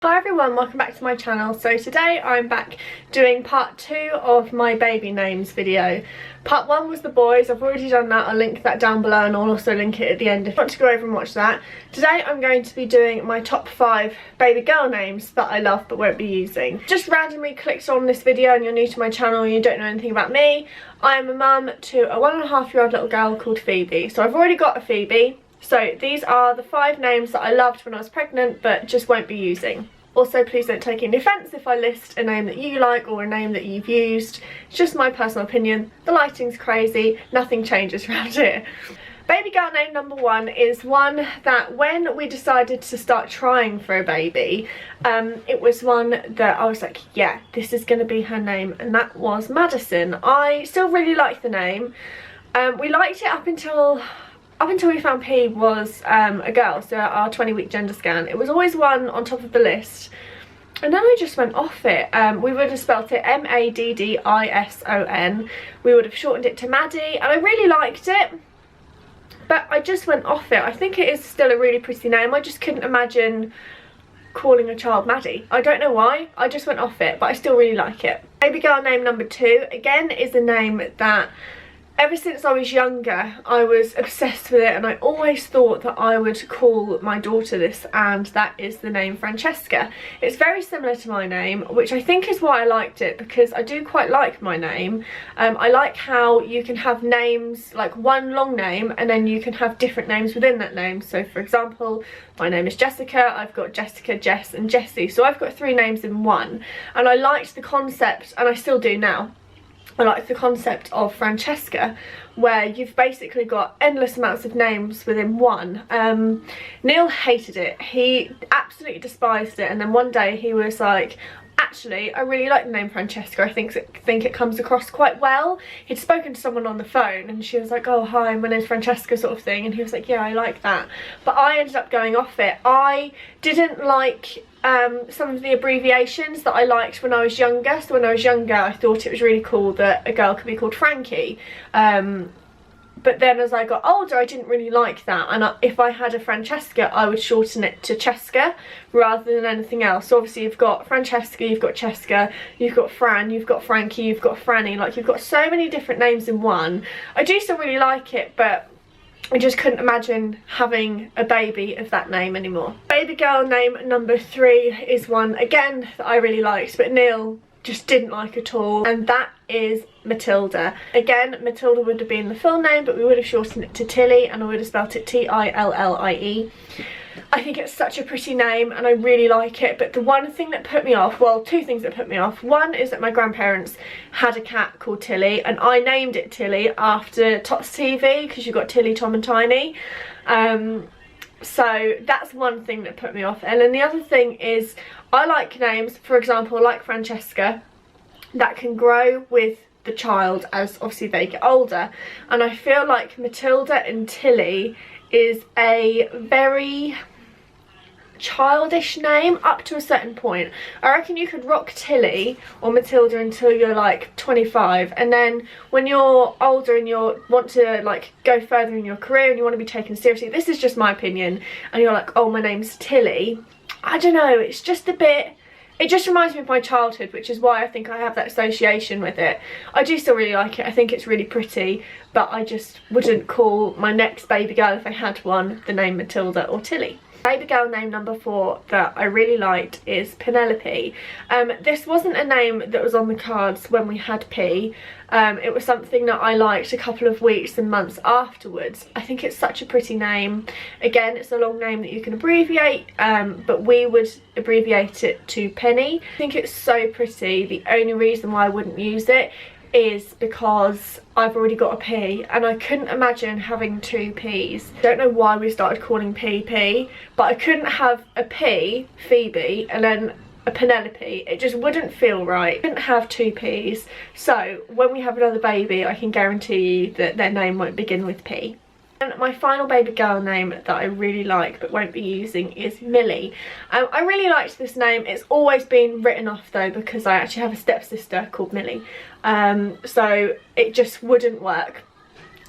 Hi everyone, welcome back to my channel. So today I'm back doing part 2 of my baby names video. Part 1 was the boys. I've already done that. I'll link that down below and I'll also link it at the end if you want to go over and watch that. Today I'm going to be doing my top 5 baby girl names that I love but won't be using. Just randomly clicked on this video and you're new to my channel and you don't know anything about me. I am a mum to a 1.5-year-old little girl called Phoebe. So I've already got a Phoebe. So these are the 5 names that I loved when I was pregnant but just won't be using. Also, please don't take any offence if I list a name that you like or a name that you've used. It's just my personal opinion. The lighting's crazy, nothing changes around here. Baby girl name number 1 is one that when we decided to start trying for a baby, it was one that I was like, yeah, this is going to be her name, and that was Madison. I still really like the name. We liked it up until we found P was a girl, so at our 20-week gender scan. It was always one on top of the list, and then I just went off it. We would have spelt it M-A-D-D-I-S-O-N. We would have shortened it to Maddie, and I really liked it, but I just went off it. I think it is still a really pretty name. I just couldn't imagine calling a child Maddie. I don't know why, I just went off it, but I still really like it. Baby girl name number 2, again, is a name that ever since I was younger, I was obsessed with it, and I always thought that I would call my daughter this, and that is the name Francesca. It's very similar to my name, which I think is why I liked it, because I do quite like my name. I like how you can have names, like one long name, and then you can have different names within that name. So for example, my name is Jessica, I've got Jessica, Jess and Jessie, so I've got 3 names in one, and I liked the concept, and I still do now. I like the concept of Francesca, where you've basically got endless amounts of names within one. Neil hated it. He absolutely despised it, and then one day he was like, actually, I really like the name Francesca. I think it comes across quite well. He'd spoken to someone on the phone and she was like, oh hi, my name's Francesca, sort of thing, and he was like, yeah, I like that. But I ended up going off it. I didn't like some of the abbreviations that I liked when I was younger. So when I was younger, I thought it was really cool that a girl could be called Frankie. But then as I got older, I didn't really like that, and if I had a Francesca, I would shorten it to Cheska rather than anything else. So obviously you've got Francesca, you've got Cheska, you've got Fran, you've got Frankie, you've got Franny, like you've got so many different names in one. I do still really like it, but I just couldn't imagine having a baby of that name anymore. Baby girl name number 3 is one, again, that I really liked, but Neil just didn't like at all, and that is Matilda. Again, Matilda would have been the full name, but we would have shortened it to Tilly, and I would have spelt it T-I-L-L-I-E. I think it's such a pretty name and I really like it, but the one thing that put me off, well, 2 things that put me off. One is that my grandparents had a cat called Tilly, and I named it Tilly after Tots TV, because you've got Tilly, Tom and Tiny. So that's one thing that put me off. And then the other thing is, I like names, for example, like Francesca, that can grow with the child as obviously they get older. And I feel like Matilda and Tilly is a very childish name up to a certain point. I reckon you could rock Tilly or Matilda until you're like 25, and then when you're older and you want to like go further in your career and you want to be taken seriously, this is just my opinion, and you're like, oh, my name's Tilly, I don't know, it's just a bit, it just reminds me of my childhood, which is why I think I have that association with it. I do still really like it, I think it's really pretty, but I just wouldn't call my next baby girl, if I had one, the name Matilda or Tilly. Baby girl name number 4 that I really liked is Penelope. This wasn't a name that was on the cards when we had P. It was something that I liked a couple of weeks and months afterwards. I think it's such a pretty name. Again, it's a long name that you can abbreviate, but we would abbreviate it to Penny. I think it's so pretty. The only reason why I wouldn't use it is because I've already got a P, and I couldn't imagine having 2 Ps. Don't know why we started calling P P, but I couldn't have a P, Phoebe, and then a Penelope. It just wouldn't feel right. I couldn't have 2 Ps, so when we have another baby, I can guarantee you that their name won't begin with P. And my final baby girl name that I really like but won't be using is Millie. I really liked this name. It's always been written off though, because I actually have a stepsister called Millie, so it just wouldn't work.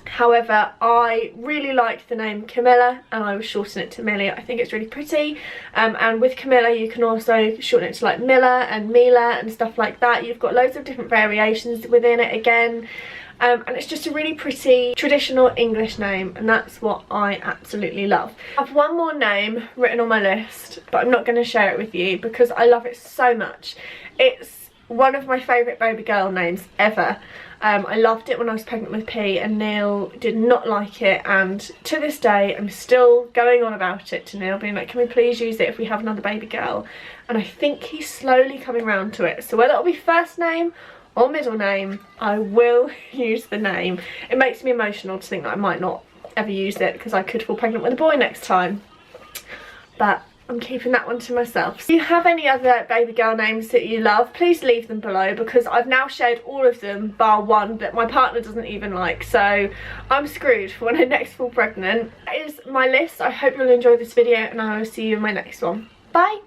However, I really liked the name Camilla and I will shorten it to Millie. I think it's really pretty, and with Camilla you can also shorten it to like Miller and Mila and stuff like that. You've got loads of different variations within it again, and it's just a really pretty traditional English name, and that's what I absolutely love. I have one more name written on my list, but I'm not going to share it with you because I love it so much. It's one of my favourite baby girl names ever. I loved it when I was pregnant with P, and Neil did not like it, and to this day I'm still going on about it to Neil, being like, can we please use it if we have another baby girl? And I think he's slowly coming round to it, so whether it'll be first name or middle name, I will use the name. It makes me emotional to think that I might not ever use it because I could fall pregnant with a boy next time, but I'm keeping that one to myself. If you have any other baby girl names that you love, please leave them below, because I've now shared all of them bar one that my partner doesn't even like, so I'm screwed for when I next fall pregnant. That is my list. I hope you'll enjoy this video and I will see you in my next one. Bye!